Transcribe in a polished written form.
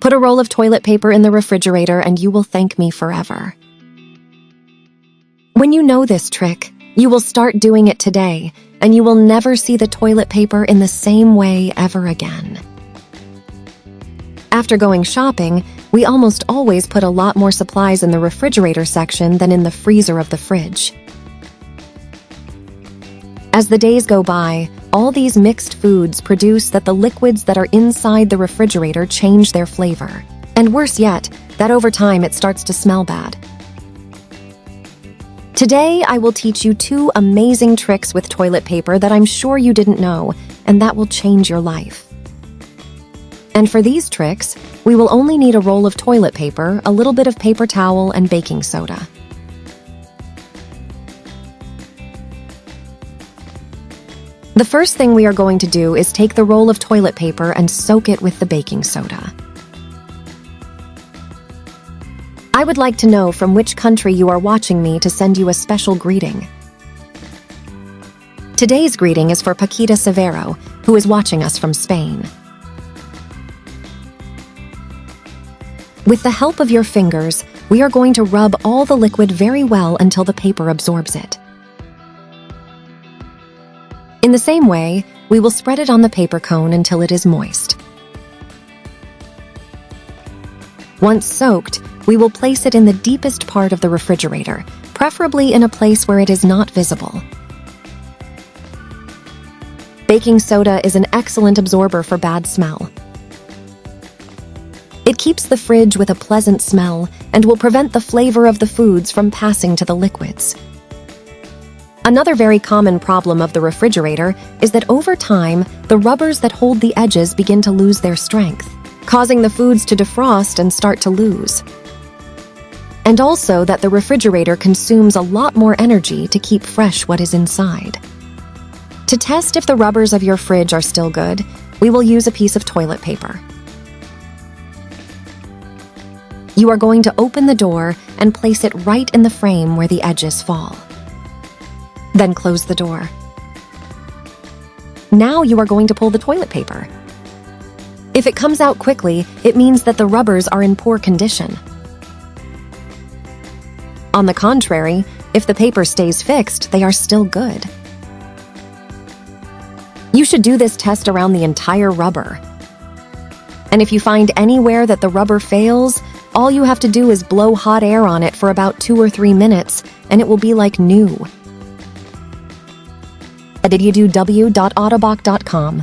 Put a roll of toilet paper in the refrigerator and you will thank me forever. When you know this trick, you will start doing it today, and you will never see the toilet paper in the same way ever again. After going shopping, we almost always put a lot more supplies in the refrigerator section than in the freezer of the fridge. As the days go by, all these mixed foods produce that the liquids that are inside the refrigerator change their flavor. And worse yet, that over time it starts to smell bad. Today, I will teach you 2 amazing tricks with toilet paper that I'm sure you didn't know, and that will change your life. And for these tricks, we will only need a roll of toilet paper, a little bit of paper towel, and baking soda. The first thing we are going to do is take the roll of toilet paper and soak it with the baking soda. I would like to know from which country you are watching me to send you a special greeting. Today's greeting is for Paquita Severo, who is watching us from Spain. With the help of your fingers, we are going to rub all the liquid very well until the paper absorbs it. In the same way, we will spread it on the paper cone until it is moist. Once soaked, we will place it in the deepest part of the refrigerator, preferably in a place where it is not visible. Baking soda is an excellent absorber for bad smell. It keeps the fridge with a pleasant smell and will prevent the flavor of the foods from passing to the liquids. Another very common problem of the refrigerator is that over time, the rubbers that hold the edges begin to lose their strength, causing the foods to defrost and start to lose. And also that the refrigerator consumes a lot more energy to keep fresh what is inside. To test if the rubbers of your fridge are still good, we will use a piece of toilet paper. You are going to open the door and place it right in the frame where the edges fall. Then close the door. Now you are going to pull the toilet paper. If it comes out quickly, it means that the rubbers are in poor condition. On the contrary, if the paper stays fixed, they are still good. You should do this test around the entire rubber. And if you find anywhere that the rubber fails, all you have to do is blow hot air on it for about 2 or 3 minutes, and it will be like new. www.autobach.com